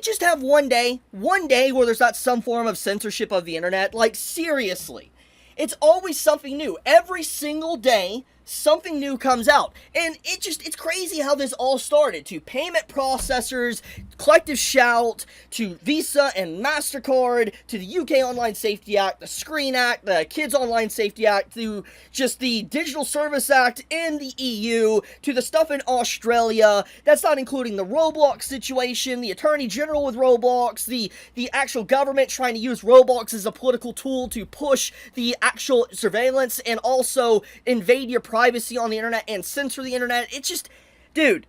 just have one day where there's not some form of censorship of the internet? Like, seriously. It's always something new. Every single day, something new comes out. And it's crazy how this all started. To payment processors, collective shout, to Visa and MasterCard, to the UK Online Safety Act, the Screen Act, the Kids Online Safety Act, to just the Digital Service Act in the EU, to the stuff in Australia. That's not including the Roblox situation, the Attorney General with Roblox, the actual government trying to use Roblox as a political tool to push the actual surveillance and also invade your privacy on the internet and censor the internet. It's just, dude,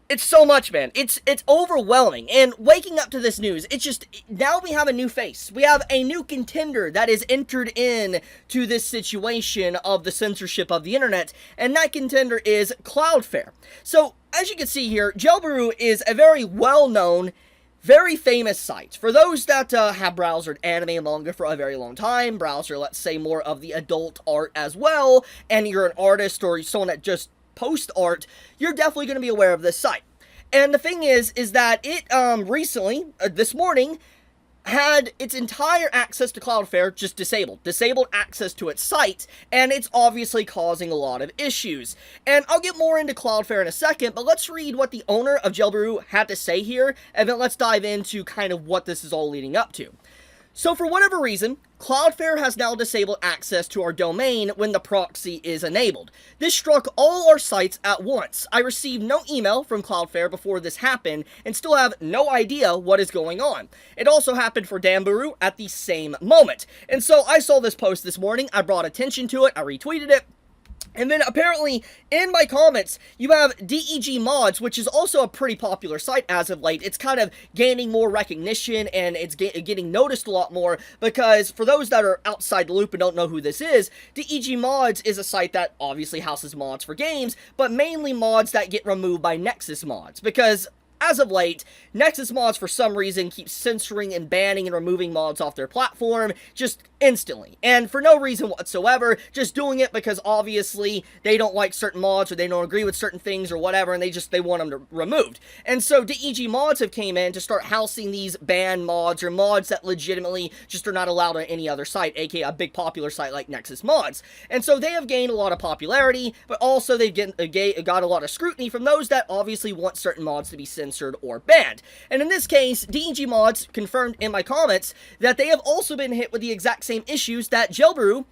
it's so much, man. It's overwhelming. And waking up to this news, it's just, now we have a new face. We have a new contender that is entered in to this situation of the censorship of the internet, and that contender is Cloudflare. So, as you can see here, Gelbooru is a very well-known, very famous site. For those that have browsered anime and manga for a very long time, browser, let's say, more of the adult art as well, and you're an artist or someone that just posts art, you're definitely going to be aware of this site. And the thing is that it recently, this morning, had its entire access to Cloudflare just disabled access to its site, and it's obviously causing a lot of issues. And I'll get more into Cloudflare in a second, but let's read what the owner of Gelbooru had to say here, and then let's dive into kind of what this is all leading up to. So for whatever reason, Cloudflare has now disabled access to our domain when the proxy is enabled. This struck all our sites at once. I received no email from Cloudflare before this happened and still have no idea what is going on. It also happened for Gelbooru at the same moment. And so I saw this post this morning, I brought attention to it, I retweeted it. And then apparently, in my comments, you have DEG Mods, which is also a pretty popular site as of late. It's kind of gaining more recognition, and it's getting noticed a lot more, because for those that are outside the loop and don't know who this is, DEG Mods is a site that obviously houses mods for games, but mainly mods that get removed by Nexus Mods, because as of late, Nexus Mods for some reason keep censoring and banning and removing mods off their platform just instantly. And for no reason whatsoever, just doing it because obviously they don't like certain mods or they don't agree with certain things or whatever, and they want them removed. And so DEG Mods have came in to start housing these banned mods or mods that legitimately just are not allowed on any other site, aka a big popular site like Nexus Mods. And so they have gained a lot of popularity, but also they've got a lot of scrutiny from those that obviously want certain mods to be censored or banned. And in this case, DEG Mods confirmed in my comments that they have also been hit with the exact same issues that Gelbooru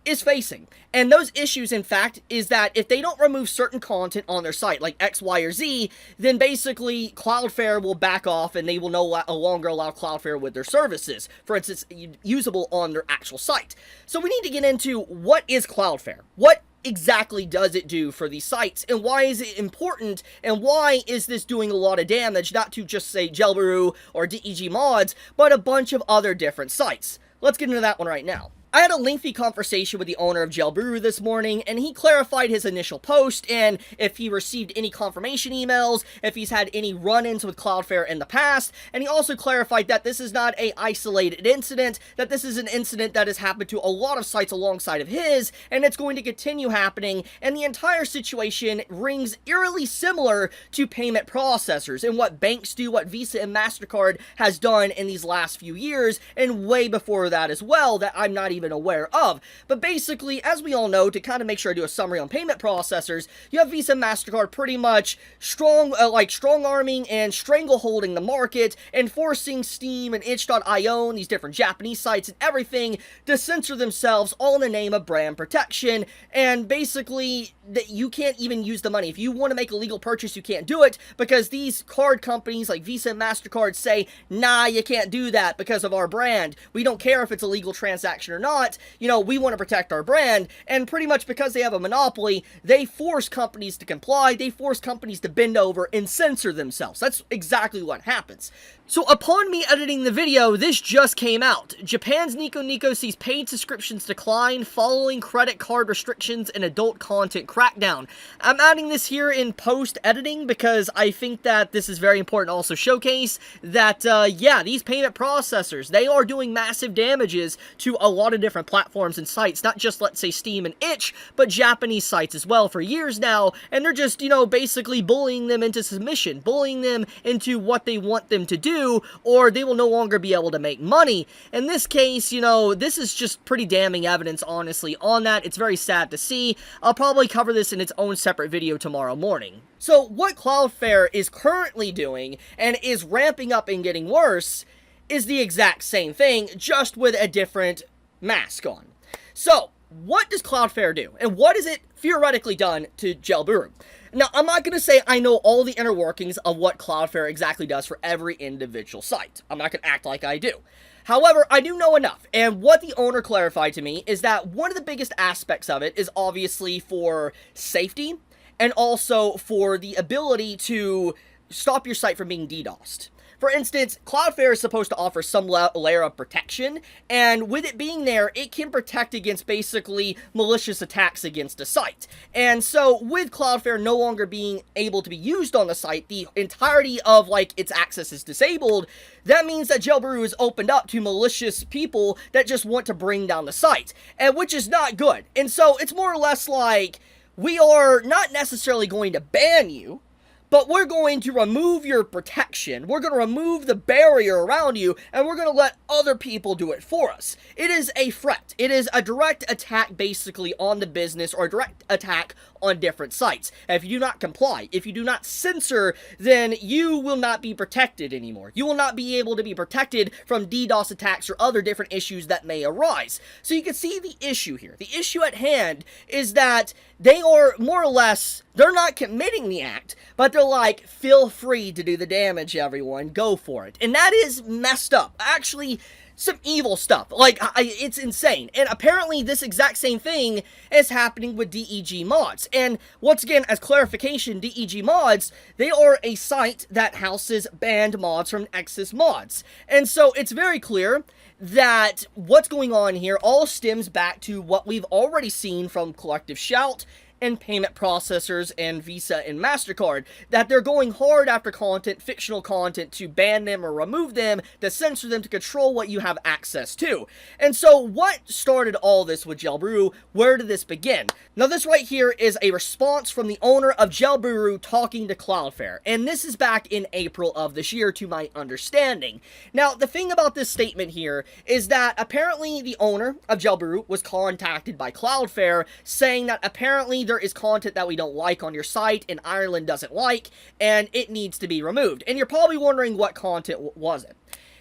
is facing. And those issues, in fact, is that if they don't remove certain content on their site, like X, Y, or Z, then basically Cloudflare will back off and they will no longer allow Cloudflare with their services, for instance, usable on their actual site. So we need to get into what is Cloudflare? What exactly does it do for these sites, and why is it important, and why is this doing a lot of damage, not to just say Gelbooru or DEG Mods, but a bunch of other different sites? Let's get into that one right now. I had a lengthy conversation with the owner of Gelbooru this morning, and he clarified his initial post, and if he received any confirmation emails, if he's had any run-ins with Cloudflare in the past, and he also clarified that this is not an isolated incident, that this is an incident that has happened to a lot of sites alongside of his, and it's going to continue happening, and the entire situation rings eerily similar to payment processors, and what banks do, what Visa and MasterCard has done in these last few years, and way before that as well, that I'm not even aware of. But basically, as we all know, to kind of make sure I do a summary on payment processors, you have Visa and MasterCard pretty much strong-arming and strangleholding the market and forcing Steam and itch.io and these different Japanese sites and everything to censor themselves all in the name of brand protection, and basically that you can't even use the money. If you want to make a legal purchase, you can't do it because these card companies like Visa and MasterCard say, nah, you can't do that because of our brand. We don't care if it's a legal transaction or not. You know, we want to protect our brand, and pretty much because they have a monopoly, they force companies to comply, they force companies to bend over and censor themselves. That's exactly what happens. So upon me editing the video, this just came out. Japan's Niconico sees paid subscriptions decline following credit card restrictions and adult content crackdown. I'm adding this here in post-editing because I think that this is very important to also showcase that, yeah, these payment processors, they are doing massive damages to a lot of different platforms and sites, not just, let's say, Steam and itch, but Japanese sites as well for years now, and they're just, you know, basically bullying them into submission, bullying them into what they want them to do, or they will no longer be able to make money. In this case, you know, this is just pretty damning evidence, honestly, on that. It's very sad to see. I'll probably cover this in its own separate video tomorrow morning. So, what Cloudflare is currently doing, and is ramping up and getting worse, is the exact same thing, just with a different mask on. So, what does Cloudflare do? And what has it theoretically done to Gelbooru? Now, I'm not going to say I know all the inner workings of what Cloudflare exactly does for every individual site. I'm not going to act like I do. However, I do know enough, and what the owner clarified to me is that one of the biggest aspects of it is obviously for safety, and also for the ability to stop your site from being DDoSed. For instance, Cloudflare is supposed to offer some layer of protection, and with it being there, it can protect against basically malicious attacks against a site. And so, with Cloudflare no longer being able to be used on the site, the entirety of, like, its access is disabled, that means that Gelbooru is opened up to malicious people that just want to bring down the site, and which is not good. And so, it's more or less like, we are not necessarily going to ban you, but we're going to remove your protection, we're going to remove the barrier around you, and we're going to let other people do it for us. It is a threat. It is a direct attack, basically, on the business, or a direct attack on different sites. And if you do not comply, if you do not censor, then you will not be protected anymore. You will not be able to be protected from DDoS attacks or other different issues that may arise. So you can see the issue here. The issue at hand is that they are more or less, they're not committing the act, but they're like, feel free to do the damage, everyone. Go for it. And that is messed up. Actually, some evil stuff. Like, it's insane. And apparently this exact same thing is happening with DEG mods. And once again, as clarification, DEG mods, they are a site that houses banned mods from Nexus mods. And so it's very clear that what's going on here all stems back to what we've already seen from Collective Shout and payment processors and Visa and MasterCard, that they're going hard after content, fictional content, to ban them or remove them, to censor them, to control what you have access to. And so what started all this with Gelbooru? Where did this begin? Now this right here is a response from the owner of Gelbooru talking to Cloudflare, and this is back in April of this year to my understanding. Now the thing about this statement here is that apparently the owner of Gelbooru was contacted by Cloudflare saying that apparently there is content that we don't like on your site and Ireland doesn't like, and it needs to be removed. And you're probably wondering what content was it.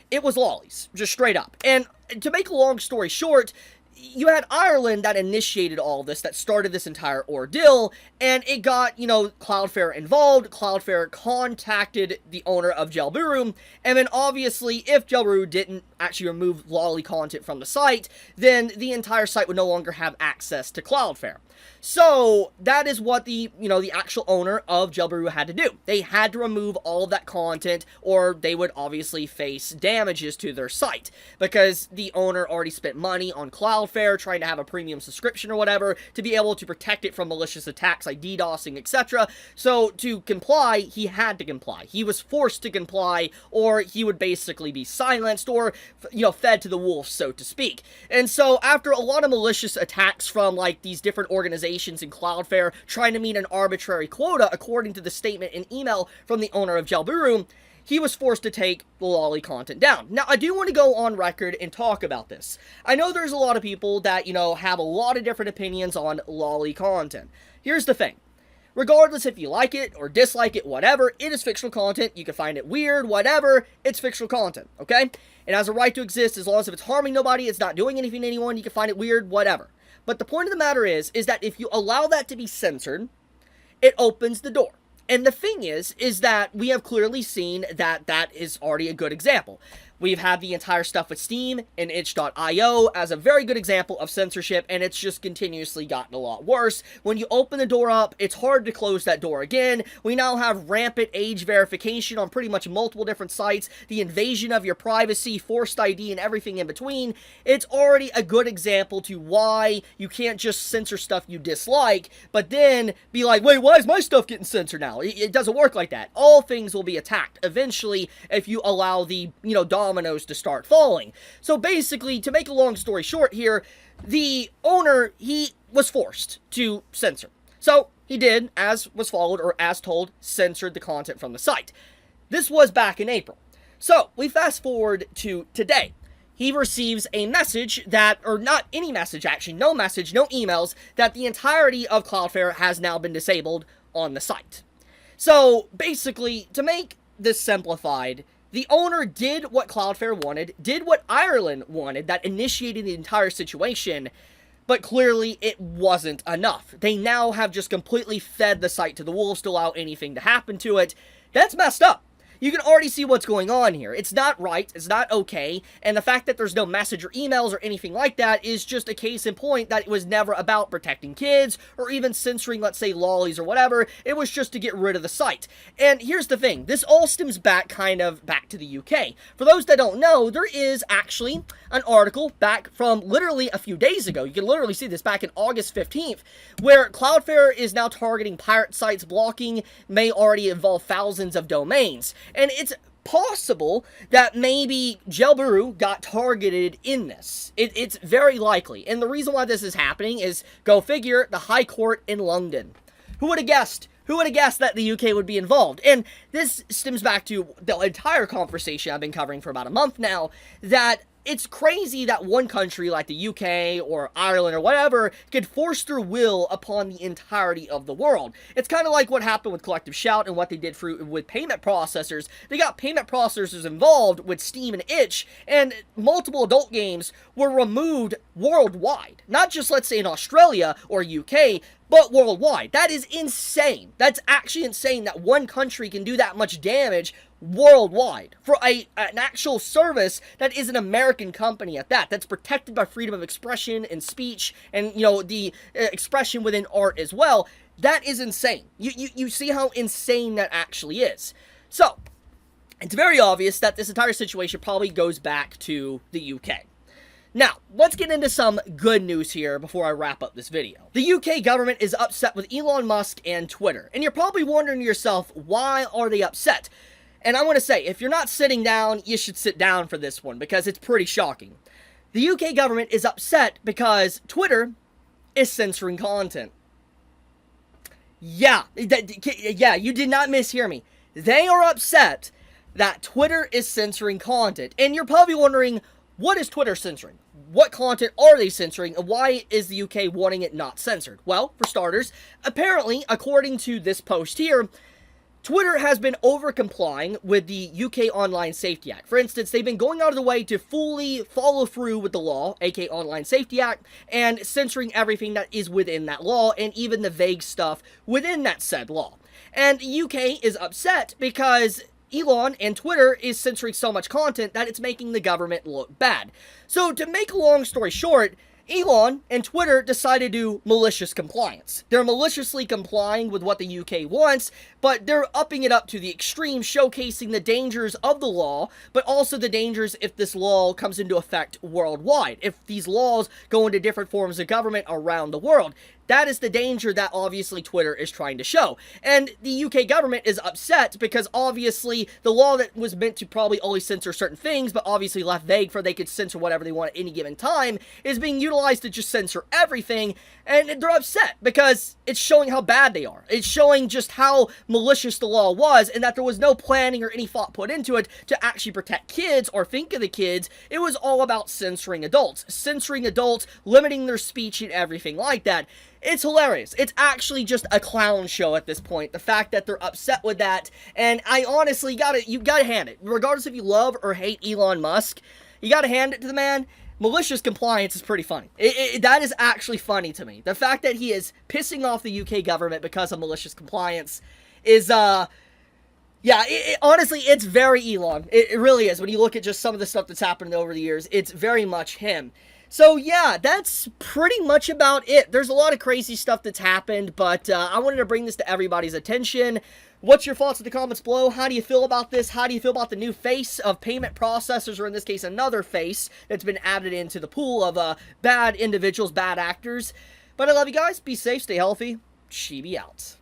It was lollies, just straight up. And to make a long story short, you had Ireland that initiated all this, that started this entire ordeal, and it got, you know, Cloudflare involved. Cloudflare contacted the owner of Gelbooru, and then obviously, if Gelbooru didn't actually remove lolly content from the site, then the entire site would no longer have access to Cloudflare. So, that is what the actual owner of Gelbooru had to do. They had to remove all of that content, or they would obviously face damages to their site, because the owner already spent money on Cloudflare, trying to have a premium subscription or whatever, to be able to protect it from malicious attacks like DDoSing, etc. So, to comply, he had to comply. He was forced to comply, or he would basically be silenced, or, fed to the wolves, so to speak. And so, after a lot of malicious attacks from, like, these different organizations in Cloudflare trying to meet an arbitrary quota, according to the statement and email from the owner of Gelbooru, he was forced to take the lolly content down. Now, I do want to go on record and talk about this. I know there's a lot of people that, have a lot of different opinions on lolly content. Here's the thing. Regardless if you like it or dislike it, whatever, it is fictional content. You can find it weird, whatever, it's fictional content, okay? It has a right to exist as long as if it's harming nobody, it's not doing anything to anyone, you can find it weird, whatever. But the point of the matter is that if you allow that to be censored, it opens the door. And the thing is that we have clearly seen that that is already a good example. We've had the entire stuff with Steam and itch.io as a very good example of censorship, and it's just continuously gotten a lot worse. When you open the door up, it's hard to close that door again. We now have rampant age verification on pretty much multiple different sites, the invasion of your privacy, forced ID, and everything in between. It's already a good example to why you can't just censor stuff you dislike, but then be like, wait, why is my stuff getting censored now? It doesn't work like that. All things will be attacked eventually if you allow the, dominoes to start falling. So basically, to make a long story short here, the owner, he was forced to censor. So he did, as was followed, or as told, censored the content from the site. This was back in April. So we fast forward to today. He receives a message that, or not any message actually, no message, no emails, that the entirety of Cloudflare has now been disabled on the site. So basically, to make this simplified, the owner did what Cloudflare wanted, did what Ireland wanted, that initiated the entire situation, but clearly it wasn't enough. They now have just completely fed the site to the wolves to allow anything to happen to it. That's messed up. You can already see what's going on here. It's not right, it's not okay, and the fact that there's no message or emails or anything like that is just a case in point that it was never about protecting kids or even censoring, let's say, lollies or whatever. It was just to get rid of the site. And here's the thing, this all stems back to the UK. For those that don't know, there is actually an article back from literally a few days ago. You can literally see this back in August 15th, where Cloudflare is now targeting pirate sites. Blocking may already involve thousands of domains. And it's possible that maybe Gelbooru got targeted in this. It's very likely. And the reason why this is happening is, go figure, the High Court in London. Who would have guessed? Who would have guessed that the UK would be involved? And this stems back to the entire conversation I've been covering for about a month now, that it's crazy that one country like the UK or Ireland or whatever could force their will upon the entirety of the world. It's kind of like what happened with Collective Shout and what they did with payment processors. They got payment processors involved with Steam and Itch, and multiple adult games were removed worldwide. Not just, let's say, in Australia or UK, but worldwide. That is insane. That's actually insane that one country can do that much damage worldwide for an actual service that is an American company at that, that's protected by freedom of expression and speech and, the expression within art as well. That is insane. You see how insane that actually is. So, it's very obvious that this entire situation probably goes back to the UK. Now, let's get into some good news here before I wrap up this video. The UK government is upset with Elon Musk and Twitter. And you're probably wondering to yourself, why are they upset? And I want to say, if you're not sitting down, you should sit down for this one, because it's pretty shocking. The UK government is upset because Twitter is censoring content. Yeah, you did not mishear me. They are upset that Twitter is censoring content. And you're probably wondering, what is Twitter censoring? What content are they censoring, and why is the UK wanting it not censored? Well, for starters, apparently, according to this post here, Twitter has been over-complying with the UK Online Safety Act. For instance, they've been going out of the way to fully follow through with the law, aka Online Safety Act, and censoring everything that is within that law, and even the vague stuff within that said law. And the UK is upset because Elon and Twitter is censoring so much content that it's making the government look bad. So, to make a long story short, Elon and Twitter decided to do malicious compliance. They're maliciously complying with what the UK wants, but they're upping it up to the extreme, showcasing the dangers of the law, but also the dangers if this law comes into effect worldwide, if these laws go into different forms of government around the world. That is the danger that obviously Twitter is trying to show. And the UK government is upset because obviously the law that was meant to probably only censor certain things, but obviously left vague for they could censor whatever they want at any given time, is being utilized to just censor everything. And they're upset because it's showing how bad they are. It's showing just how malicious the law was, and that there was no planning or any thought put into it to actually protect kids or think of the kids. It was all about censoring adults, limiting their speech and everything like that. It's hilarious. It's actually just a clown show at this point. The fact that they're upset with that, and I honestly you gotta hand it. Regardless if you love or hate Elon Musk, you gotta hand it to the man. Malicious compliance is pretty funny. That is actually funny to me. The fact that he is pissing off the UK government because of malicious compliance is, Yeah, honestly, it's very Elon. It really is. When you look at just some of the stuff that's happened over the years, it's very much him. So yeah, that's pretty much about it. There's a lot of crazy stuff that's happened, but I wanted to bring this to everybody's attention. What's your thoughts in the comments below? How do you feel about this? How do you feel about the new face of payment processors, or in this case, another face that's been added into the pool of bad individuals, bad actors? But I love you guys. Be safe, stay healthy. Chibi out.